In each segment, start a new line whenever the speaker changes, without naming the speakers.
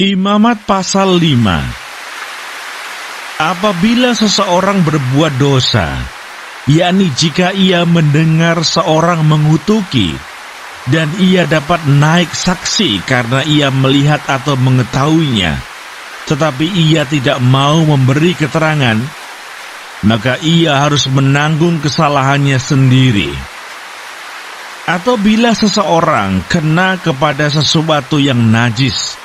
Imamat pasal 5. Apabila seseorang berbuat dosa, yakni jika ia mendengar seorang mengutuki, dan ia dapat naik saksi karena ia melihat atau mengetahuinya, tetapi ia tidak mau memberi keterangan, maka ia harus menanggung kesalahannya sendiri. Atau bila seseorang kena kepada sesuatu yang najis,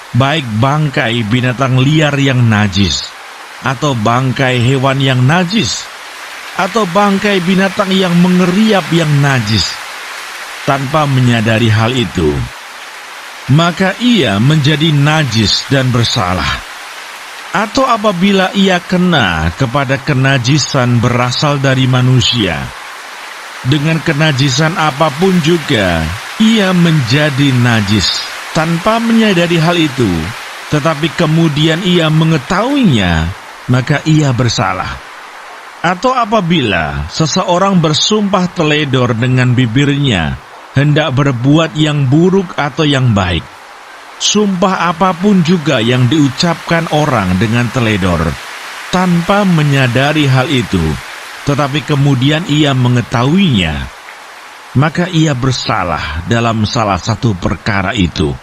baik bangkai binatang liar yang najis, atau bangkai hewan yang najis, atau bangkai binatang yang mengeriap yang najis, tanpa menyadari hal itu, maka ia menjadi najis dan bersalah. Atau apabila ia kena kepada kenajisan berasal dari manusia, dengan kenajisan apapun juga, ia menjadi najis, tanpa menyadari hal itu, tetapi kemudian ia mengetahuinya, maka ia bersalah. Atau apabila seseorang bersumpah teledor dengan bibirnya, hendak berbuat yang buruk atau yang baik, sumpah apapun juga yang diucapkan orang dengan teledor, tanpa menyadari hal itu, tetapi kemudian ia mengetahuinya, maka ia bersalah dalam salah satu perkara itu.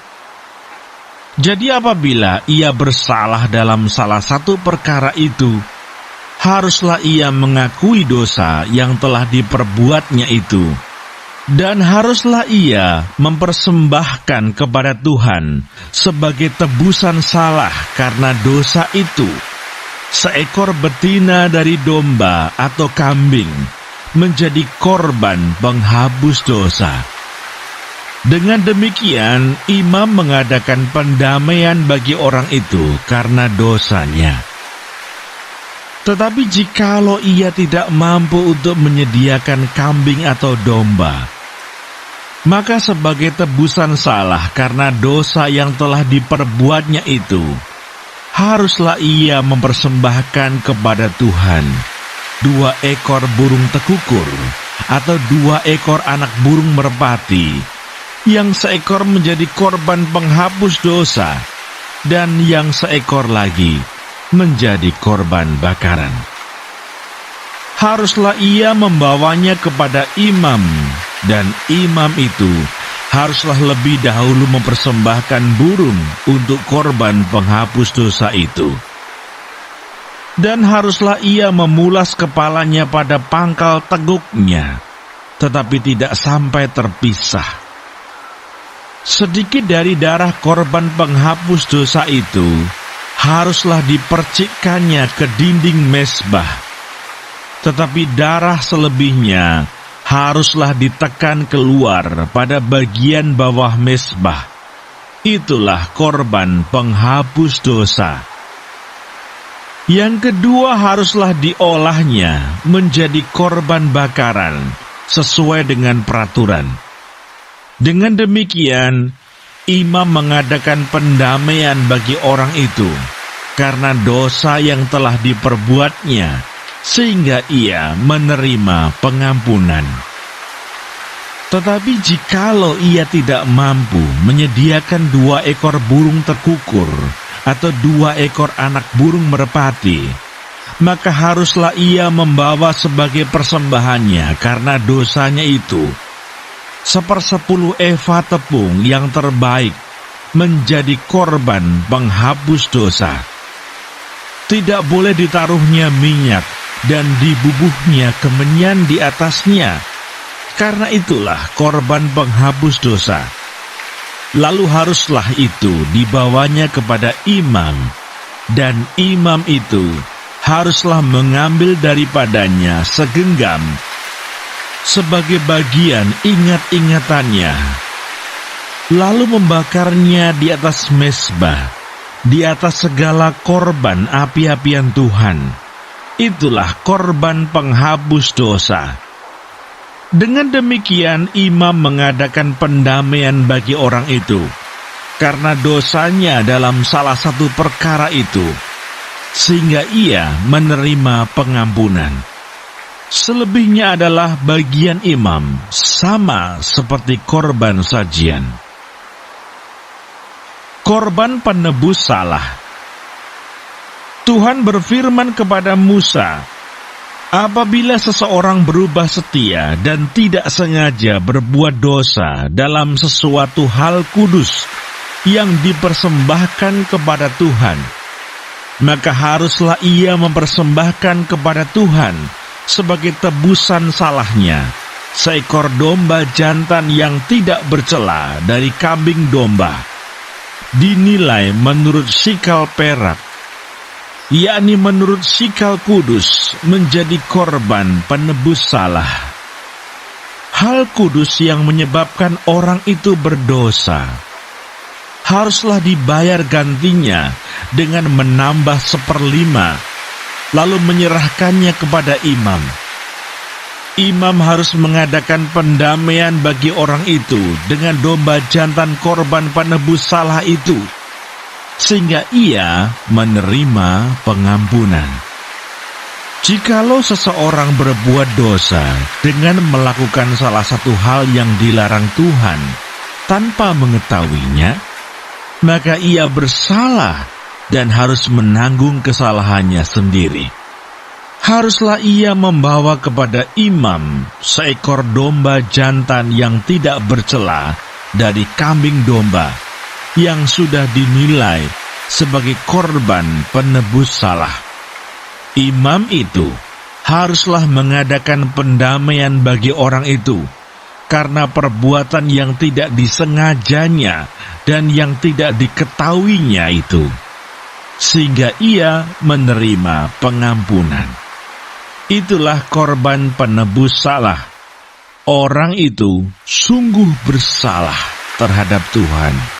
Jadi apabila ia bersalah dalam salah satu perkara itu, haruslah ia mengakui dosa yang telah diperbuatnya itu, dan haruslah ia mempersembahkan kepada Tuhan sebagai tebusan salah karena dosa itu seekor betina dari domba atau kambing, menjadi korban penghapus dosa. Dengan demikian, imam mengadakan pendamaian bagi orang itu karena dosanya. Tetapi jikalau ia tidak mampu untuk menyediakan kambing atau domba, maka sebagai tebusan salah karena dosa yang telah diperbuatnya itu, haruslah ia mempersembahkan kepada Tuhan 2 ekor burung tekukur atau 2 ekor anak burung merpati, yang seekor menjadi korban penghapus dosa, dan yang seekor lagi menjadi korban bakaran. Haruslah ia membawanya kepada imam, dan imam itu haruslah lebih dahulu mempersembahkan burung untuk korban penghapus dosa itu. Dan haruslah ia memulas kepalanya pada pangkal teguknya, tetapi tidak sampai terpisah. Sedikit dari darah korban penghapus dosa itu haruslah dipercikkannya ke dinding mezbah, tetapi darah selebihnya haruslah ditekan keluar pada bagian bawah mezbah. Itulah korban penghapus dosa. Yang kedua, haruslah diolahnya menjadi korban bakaran sesuai dengan peraturan. Dengan demikian, imam mengadakan pendamaian bagi orang itu karena dosa yang telah diperbuatnya, sehingga ia menerima pengampunan. Tetapi jikalau ia tidak mampu menyediakan 2 ekor burung tekukur atau 2 ekor anak burung merpati, maka haruslah ia membawa sebagai persembahannya karena dosanya itu 1/10 eva tepung yang terbaik menjadi korban penghapus dosa. Tidak boleh ditaruhnya minyak dan dibubuhnya kemenyan di atasnya, karena itulah korban penghapus dosa. Lalu haruslah itu dibawanya kepada imam, dan imam itu haruslah mengambil daripadanya segenggam sebagai bagian ingat-ingatannya, lalu membakarnya di atas mezbah, di atas segala korban api-apian Tuhan. Itulah korban penghapus dosa. Dengan demikian, imam mengadakan pendamaian bagi orang itu karena dosanya dalam salah satu perkara itu, sehingga ia menerima pengampunan. Selebihnya adalah bagian imam, sama seperti korban sajian. Korban penebus salah. Tuhan berfirman kepada Musa, apabila seseorang berubah setia dan tidak sengaja berbuat dosa dalam sesuatu hal kudus yang dipersembahkan kepada Tuhan, maka haruslah ia mempersembahkan kepada Tuhan sebagai tebusan salahnya seekor domba jantan yang tidak bercela dari kambing domba, dinilai menurut sikal perak, yakni menurut sikal kudus, menjadi korban penebus salah. Hal kudus yang menyebabkan orang itu berdosa haruslah dibayar gantinya dengan menambah 1/5, lalu menyerahkannya kepada imam. Imam harus mengadakan pendamaian bagi orang itu dengan domba jantan korban penebus salah itu, sehingga ia menerima pengampunan. Jikalau seseorang berbuat dosa dengan melakukan salah satu hal yang dilarang Tuhan tanpa mengetahuinya, maka ia bersalah dan harus menanggung kesalahannya sendiri. Haruslah ia membawa kepada imam seekor domba jantan yang tidak bercela dari kambing domba yang sudah dinilai sebagai korban penebus salah. Imam itu haruslah mengadakan pendamaian bagi orang itu karena perbuatan yang tidak disengajanya dan yang tidak diketahuinya itu, sehingga ia menerima pengampunan. Itulah korban penebus salah. Orang itu sungguh bersalah terhadap Tuhan.